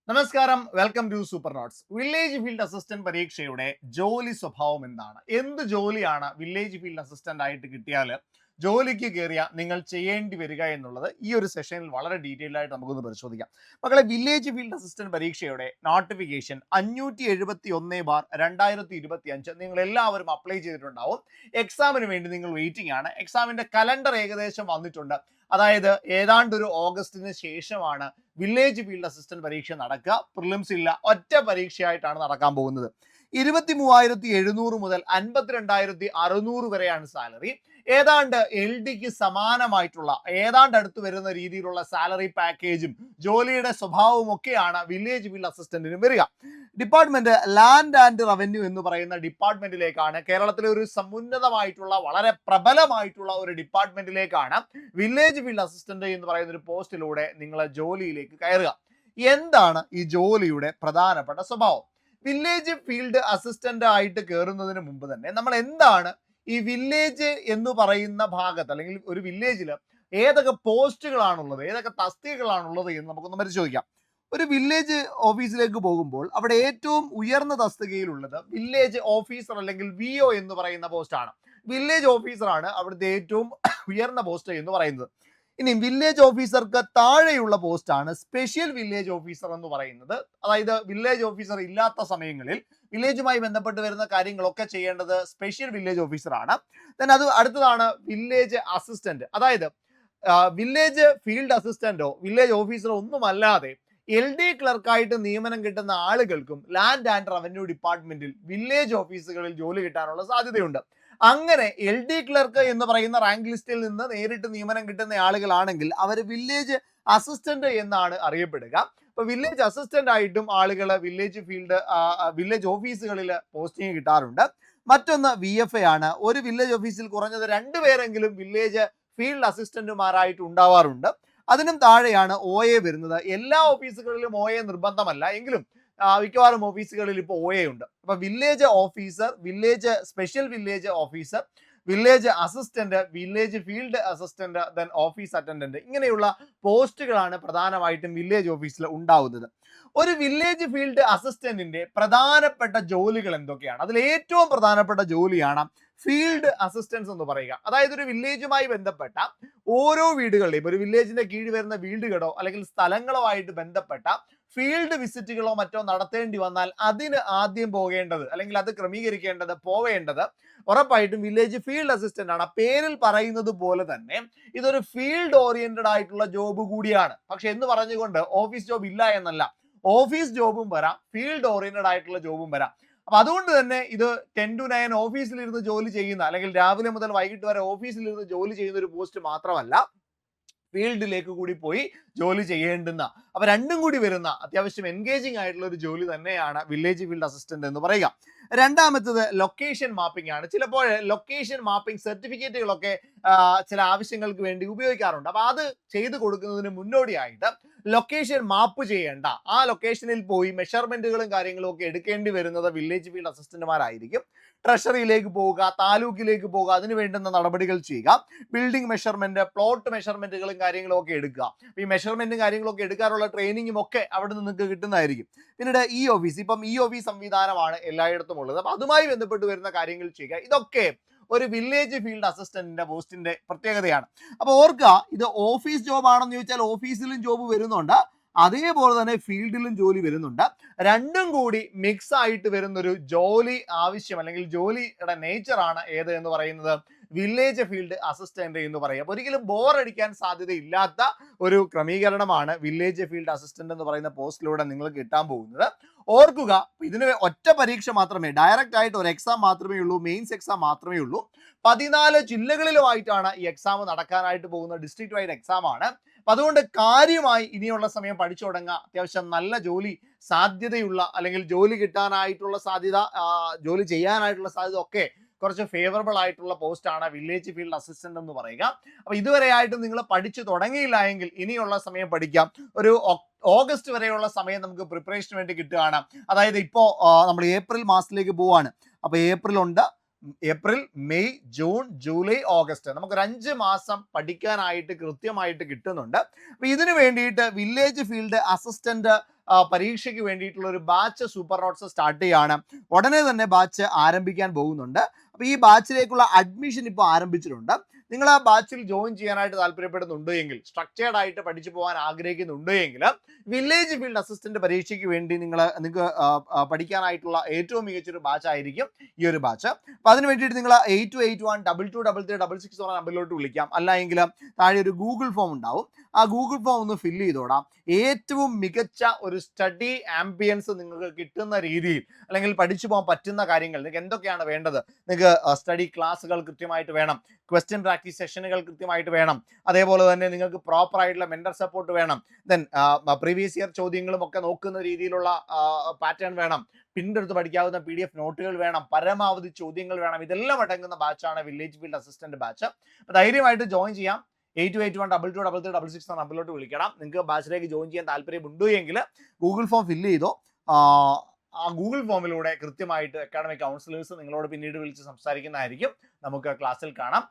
നമസ്കാരം, welcome to super notes. Village field assistant പരീക്ഷയുടെ ജോലി സ്വഭാവം എന്താണ്? എന്ത് ജോലിയാണ് വില്ലേജ് ഫീൽഡ് അസിസ്റ്റന്റ് ആയിട്ട് കിട്ടിയാൽ ജോലിക്ക് കയറിയ നിങ്ങൾ ചെയ്യേണ്ടി വരിക എന്നുള്ളത് ഈ ഒരു സെഷനിൽ വളരെ ഡീറ്റെയിൽഡ് ആയിട്ട് നമുക്കൊന്ന് പരിശോധിക്കാം. മക്കളെ, വില്ലേജ് ഫീൽഡ് അസിസ്റ്റന്റ് പരീക്ഷയുടെ നോട്ടിഫിക്കേഷൻ 571/2025 നിങ്ങൾ എല്ലാവരും അപ്ലൈ ചെയ്തിട്ടുണ്ടാവും. എക്സാമിന് വേണ്ടി നിങ്ങൾ വെയിറ്റിംഗ് ആണ്. എക്സാമിന്റെ കലണ്ടർ ഏകദേശം വന്നിട്ടുണ്ട്. അതായത് ഏതാണ്ട് ഒരു ഓഗസ്റ്റിന് ശേഷമാണ് വില്ലേജ് ഫീൽഡ് അസിസ്റ്റന്റ് പരീക്ഷ നടക്കുക. പ്രിലിംസ് ഇല്ല, ഒറ്റ പരീക്ഷയായിട്ടാണ് നടക്കാൻ പോകുന്നത്. 23,700 മുതൽ 52,600 വരെയാണ് സാലറി. ഏതാണ്ട് എൽ ഡിക്ക് സമാനമായിട്ടുള്ള ഏതാണ്ട് അടുത്ത് വരുന്ന രീതിയിലുള്ള സാലറി പാക്കേജും ജോലിയുടെ സ്വഭാവവും ഒക്കെയാണ് വില്ലേജ് ഫീൽഡ് അസിസ്റ്റന്റിന് വരിക. ഡിപ്പാർട്ട്മെന്റ് ലാൻഡ് ആൻഡ് റവന്യൂ എന്ന് പറയുന്ന ഡിപ്പാർട്ട്മെന്റിലേക്കാണ്, കേരളത്തിലെ ഒരു സമുന്നതമായിട്ടുള്ള വളരെ പ്രബലമായിട്ടുള്ള ഒരു ഡിപ്പാർട്ട്മെന്റിലേക്കാണ് വില്ലേജ് ഫീൽഡ് അസിസ്റ്റന്റ് എന്ന് പറയുന്ന ഒരു പോസ്റ്റിലൂടെ നിങ്ങൾ ജോലിയിലേക്ക് കയറുക. എന്താണ് ഈ ജോലിയുടെ പ്രധാനപ്പെട്ട സ്വഭാവം? വില്ലേജ് ഫീൽഡ് അസിസ്റ്റന്റ് ആയിട്ട് കയറുന്നതിന് മുമ്പ് തന്നെ നമ്മൾ എന്താണ് ഈ വില്ലേജ് എന്ന് പറയുന്ന ഭാഗത്ത് അല്ലെങ്കിൽ ഒരു വില്ലേജിൽ ഏതൊക്കെ പോസ്റ്റുകളാണുള്ളത്, ഏതൊക്കെ തസ്തികകളാണുള്ളത് എന്ന് നമുക്കൊന്ന് പരിശോധിക്കാം. ഒരു വില്ലേജ് ഓഫീസിലേക്ക് പോകുമ്പോൾ അവിടെ ഏറ്റവും ഉയർന്ന തസ്തികയിലുള്ളത് വില്ലേജ് ഓഫീസർ അല്ലെങ്കിൽ VO എന്ന് പറയുന്ന പോസ്റ്റാണ്. വില്ലേജ് ഓഫീസറാണ് അവിടുത്തെ ഏറ്റവും ഉയർന്ന പോസ്റ്റ് എന്ന് പറയുന്നത്. ഇനി വില്ലേജ് ഓഫീസർക്ക് താഴെയുള്ള പോസ്റ്റാണ് സ്പെഷ്യൽ വില്ലേജ് ഓഫീസർ എന്ന് പറയുന്നത്. അതായത് വില്ലേജ് ഓഫീസർ ഇല്ലാത്ത സമയങ്ങളിൽ വില്ലേജുമായി ബന്ധപ്പെട്ട് വരുന്ന കാര്യങ്ങളൊക്കെ ചെയ്യേണ്ടത് സ്പെഷ്യൽ വില്ലേജ് ഓഫീസറാണ്. അത് അടുത്തതാണ് വില്ലേജ് അസിസ്റ്റന്റ്. അതായത് വില്ലേജ് ഫീൽഡ് അസിസ്റ്റന്റോ വില്ലേജ് ഓഫീസറോ ഒന്നുമല്ലാതെ LD ക്ലർക്കായിട്ട് നിയമനം കിട്ടുന്ന ആളുകൾക്കും ലാൻഡ് ആൻഡ് റവന്യൂ ഡിപ്പാർട്ട്മെന്റിൽ വില്ലേജ് ഓഫീസുകളിൽ ജോലി കിട്ടാനുള്ള സാധ്യതയുണ്ട്. അങ്ങനെ LD ക്ലർക്ക് എന്ന് പറയുന്ന റാങ്ക് ലിസ്റ്റിൽ നിന്ന് നേരിട്ട് നിയമനം കിട്ടുന്ന ആളുകളാണെങ്കിൽ അവർ വില്ലേജ് അസിസ്റ്റന്റ് എന്നാണ് അറിയപ്പെടുക. ഇപ്പൊ വില്ലേജ് അസിസ്റ്റന്റ് ആയിട്ടും ആളുകൾ വില്ലേജ് ഓഫീസുകളിൽ പോസ്റ്റിംഗ് കിട്ടാറുണ്ട്. മറ്റൊന്ന് VFA ആണ്. ഒരു വില്ലേജ് ഓഫീസിൽ കുറഞ്ഞത് 2 പേരെങ്കിലും വില്ലേജ് ഫീൽഡ് അസിസ്റ്റന്റുമാരായിട്ട് ഉണ്ടാവാറുണ്ട്. അതിനും താഴെയാണ് OA വരുന്നത്. എല്ലാ ഓഫീസുകളിലും OA നിർബന്ധമല്ല, എങ്കിലും മിക്കവാറും ഓഫീസുകളിൽ ഇപ്പോൾ OA ഉണ്ട്. അപ്പൊ village officer, village special village officer, village assistant, village field assistant, then office attendant, ഇങ്ങനെയുള്ള പോസ്റ്റുകളാണ് പ്രധാനമായിട്ടും വില്ലേജ് ഓഫീസിൽ ഉണ്ടാവുന്നത്. ഒരു വില്ലേജ് ഫീൽഡ് അസിസ്റ്റന്റിന്റെ പ്രധാനപ്പെട്ട ജോലികൾ എന്തൊക്കെയാണ്? അതിൽ ഏറ്റവും പ്രധാനപ്പെട്ട ജോലിയാണ് ഫീൽഡ് അസിസ്റ്റൻസ് എന്ന് പറയുക. അതായത് ഒരു വില്ലേജുമായി ബന്ധപ്പെട്ട ഓരോ വീടുകളുടെയും, ഒരു വില്ലേജിന്റെ കീഴിൽ വരുന്ന വീടുകളോ അല്ലെങ്കിൽ സ്ഥലങ്ങളോ ആയിട്ട് ബന്ധപ്പെട്ട ഫീൽഡ് വിസിറ്റുകളോ മറ്റോ നടത്തേണ്ടി വന്നാൽ അതിന് ആദ്യം പോകേണ്ടത് അല്ലെങ്കിൽ അത് ക്രമീകരിക്കേണ്ടത്, പോവേണ്ടത് ഉറപ്പായിട്ടും വില്ലേജ് ഫീൽഡ് അസിസ്റ്റന്റ് ആണ്. പേരിൽ പറയുന്നത് പോലെ തന്നെ ഇതൊരു ഫീൽഡ് ഓറിയന്റഡ് ആയിട്ടുള്ള ജോബ് കൂടിയാണ്. പക്ഷെ എന്ന് പറഞ്ഞുകൊണ്ട് ഓഫീസ് ജോബ് ഇല്ല എന്നല്ല, ഓഫീസ് ജോബും വരാം, ഫീൽഡ് ഓറിയന്റഡ് ആയിട്ടുള്ള ജോബും വരാം. അപ്പൊ അതുകൊണ്ട് തന്നെ ഇത് 10 to 9 ഓഫീസിലിരുന്ന് ജോലി ചെയ്യുന്ന അല്ലെങ്കിൽ രാവിലെ മുതൽ വൈകിട്ട് വരെ ഓഫീസിലിരുന്ന് ജോലി ചെയ്യുന്ന ഒരു പോസ്റ്റ് മാത്രമല്ല, ഫീൽഡിലേക്ക് കൂടി പോയി ജോലി ചെയ്യേണ്ടുന്ന, അപ്പൊ രണ്ടും കൂടി വരുന്ന അത്യാവശ്യം എൻഗേജിങ് ആയിട്ടുള്ള ഒരു ജോലി തന്നെയാണ് വില്ലേജ് ഫീൽഡ് അസിസ്റ്റന്റ് എന്ന് പറയുക. രണ്ടാമത്തത് ലൊക്കേഷൻ മാപ്പിംഗ് ആണ്. ചിലപ്പോൾ ലൊക്കേഷൻ മാപ്പിംഗ് സർട്ടിഫിക്കറ്റുകളൊക്കെ ചില ആവശ്യങ്ങൾക്ക് വേണ്ടി ഉപയോഗിക്കാറുണ്ട്. അപ്പൊ അത് ചെയ്തു കൊടുക്കുന്നതിന് മുന്നോടിയായിട്ട് ലൊക്കേഷൻ മാപ്പ് ചെയ്യേണ്ട, ആ ലൊക്കേഷനിൽ പോയി മെഷർമെന്റുകളും കാര്യങ്ങളും ഒക്കെ എടുക്കേണ്ടി വരുന്നത് വില്ലേജ് ഫീൽഡ് അസിസ്റ്റന്റുമാരായിരിക്കും. ട്രഷറിയിലേക്ക് പോവുക, താലൂക്കിലേക്ക് പോവുക, അതിന് വേണ്ടുന്ന നടപടികൾ ചെയ്യുക, ബിൽഡിംഗ് മെഷർമെന്റ്, പ്ലോട്ട് മെഷർമെന്റുകളും കാര്യങ്ങളും ഒക്കെ എടുക്കുക. ഈ മെഷർമെന്റും കാര്യങ്ങളൊക്കെ എടുക്കാനുള്ള ട്രെയിനിങ്ങും ഒക്കെ അവിടെ നിങ്ങൾക്ക് കിട്ടുന്നതായിരിക്കും. പിന്നീട് ഓഫീസ്, ഇപ്പം ഓഫീസ് സംവിധാനമാണ് എല്ലായിടത്തും ഉള്ളത്. അപ്പൊ അതുമായി ബന്ധപ്പെട്ട് വരുന്ന കാര്യങ്ങൾ ചെയ്യുക. ഇതൊക്കെ ഒരു വില്ലേജ് ഫീൽഡ് അസിസ്റ്റന്റിന്റെ പോസ്റ്റിന്റെ പ്രത്യേകതയാണ്. അപ്പൊ ഓർക്കുക, ഇത് ഓഫീസ് ജോബ് ആണെന്ന് ചോദിച്ചാൽ ഓഫീസിലും ജോബ് വരുന്നുണ്ട്, അതേപോലെ തന്നെ ഫീൽഡിലും ജോലി വരുന്നുണ്ട്. രണ്ടും കൂടി മിക്സ് ആയിട്ട് വരുന്നൊരു ജോലി ആവശ്യം അല്ലെങ്കിൽ ജോലിയുടെ നേച്ചറാണ് ഏത് എന്ന് പറയുന്നത് വില്ലേജ് ഫീൽഡ് അസിസ്റ്റന്റ് എന്ന് പറയും. അപ്പോൾ ഒരിക്കലും ബോറടിക്കാൻ സാധ്യതയില്ലാത്ത ഒരു ക്രമീകരണമാണ് വില്ലേജ് ഫീൽഡ് അസിസ്റ്റന്റ് എന്ന് പറയുന്ന പോസ്റ്റിലൂടെ നിങ്ങൾക്ക് കിട്ടാൻ പോകുന്നത്. ഓർക്കുക, ഇതിന് ഒറ്റ പരീക്ഷ മാത്രമേ, ഡയറക്റ്റ് ആയിട്ട് ഒരു എക്സാം മാത്രമേ ഉള്ളൂ, മെയിൻസ് എക്സാം മാത്രമേ ഉള്ളൂ. 14 ജില്ലകളിലുമായിട്ടാണ് ഈ എക്സാം നടക്കാനായിട്ട് പോകുന്നത്. ഡിസ്ട്രിക്ട് വൈഡ് എക്സാം ആണ്. അപ്പൊ അതുകൊണ്ട് കാര്യമായി ഇനിയുള്ള സമയം പഠിച്ചു തുടങ്ങുക. അത്യാവശ്യം നല്ല ജോലി സാധ്യതയുള്ള അല്ലെങ്കിൽ ജോലി കിട്ടാനായിട്ടുള്ള സാധ്യത, ജോലി ചെയ്യാനായിട്ടുള്ള സാധ്യത ഒക്കെ കുറച്ച് ഫേവറബിൾ ആയിട്ടുള്ള പോസ്റ്റാണ് വില്ലേജ് ഫീൽഡ് അസിസ്റ്റന്റ് എന്ന് പറയുക. അപ്പൊ ഇതുവരെയായിട്ടും നിങ്ങൾ പഠിച്ചു തുടങ്ങിയില്ല എങ്കിൽ ഇനിയുള്ള സമയം പഠിക്കാം. ഒരു ഓഗസ്റ്റ് വരെയുള്ള സമയം നമുക്ക് പ്രിപ്പറേഷന് വേണ്ടി കിട്ടുകയാണ്. അതായത് ഇപ്പോൾ നമ്മൾ ഏപ്രിൽ മാസത്തിലേക്ക് പോവാണ്. അപ്പൊ ഏപ്രിൽ ഉണ്ട്, April, May, June, July, August നമുക്കൊരു 5 മാസം പഠിക്കാനായിട്ട് കൃത്യമായിട്ട് കിട്ടുന്നുണ്ട്. അപ്പോൾ ഇതിന് വേണ്ടിയിട്ട് വില്ലേജ് ഫീൽഡ് അസിസ്റ്റന്റ് പരീക്ഷയ്ക്ക് വേണ്ടിയിട്ടുള്ള ഒരു ബാച്ച് സൂപ്പർ നോട്ട്സ് സ്റ്റാർട്ട് ചെയ്യാണ്. ഉടനെ തന്നെ ബാച്ച് ആരംഭിക്കാൻ പോകുന്നുണ്ട്. അപ്പോൾ ഈ ബാച്ചിലേക്കുള്ള അഡ്മിഷൻ ഇപ്പോൾ ആരംഭിച്ചിട്ടുണ്ട്. നിങ്ങൾ ആ ബാച്ചിൽ ജോയിൻ ചെയ്യാനായിട്ട് താല്പര്യപ്പെടുന്നുണ്ട് എങ്കിൽ, സ്ട്രക്ചേർഡ് ആയിട്ട് പഠിച്ചു പോകാൻ ആഗ്രഹിക്കുന്നുണ്ട് എങ്കിൽ, വില്ലേജ് ഫീൽഡ് അസിസ്റ്റന്റ് പരീക്ഷയ്ക്ക് വേണ്ടി നിങ്ങൾക്ക് പഠിക്കാനായിട്ടുള്ള ഏറ്റവും മികച്ചൊരു ബാച്ച് ആയിരിക്കും ഈ ഒരു ബാച്ച്. അപ്പോൾ അതിന് വേണ്ടിയിട്ട് നിങ്ങൾ 8281223366 നമ്പറിലോട്ട് വിളിക്കാം. അല്ലെങ്കിൽ താഴെ ഒരു ഗൂഗിൾ ഫോം ഉണ്ടാവും, ആ ഗൂഗിൾ ഫോം ഒന്ന് ഫില്ല് ചെയ്തോടാം. ഏറ്റവും മികച്ച ഒരു സ്റ്റഡി ആംബിയൻസ് നിങ്ങൾക്ക് കിട്ടുന്ന രീതിയിൽ, അല്ലെങ്കിൽ പഠിച്ചു പോകാൻ പറ്റുന്ന കാര്യങ്ങൾ നിങ്ങൾക്ക് എന്തൊക്കെയാണ് വേണ്ടത്, നിങ്ങൾക്ക് സ്റ്റഡി ക്ലാസ്സുകൾ കൃത്യമായിട്ട് വേണം, ക്വസ്റ്റ്യൻ പ്രാക്ടീസ് സെഷനുകൾ കൃത്യമായിട്ട് വേണം, അതേപോലെ തന്നെ നിങ്ങൾക്ക് പ്രോപ്പർ ആയിട്ടുള്ള മെന്റർ സപ്പോർട്ട് വേണം, ദെൻ പ്രീവിയസ് ഇയർ ചോദ്യങ്ങളും ഒക്കെ നോക്കുന്ന രീതിയിലുള്ള പാറ്റേൺ വേണം, പിന്നെടുത്ത് പഠിക്കാവുന്ന PDF നോട്ടുകൾ വേണം, പരമാവധി ചോദ്യങ്ങൾ വേണം. ഇതെല്ലാം അടങ്ങുന്ന ബാച്ചാണ് വില്ലേജ് ഫീൽഡ് അസിസ്റ്റന്റ് ബാച്ച്. അപ്പോൾ ധൈര്യമായിട്ട് ജോയിൻ ചെയ്യാം. 8281223366 എന്ന നമ്പറിലോട്ട് വിളിക്കണം. നിങ്ങൾക്ക് ബാച്ചിലേക്ക് ജോയിൻ ചെയ്യാൻ താല്പര്യമുണ്ടോ എങ്കിൽ ഗൂഗിൾ ഫോം ഫില്ല് ചെയ്തോ. ആ ഗൂഗിൾ ഫോമിലൂടെ കൃത്യമായിട്ട് അക്കാഡമിക് കൗൺസിലേഴ്സ് നിങ്ങളോട് പിന്നീട് വിളിച്ച് സംസാരിക്കുന്നതായിരിക്കും. നമുക്ക് ക്ലാസ്സിൽ കാണാം.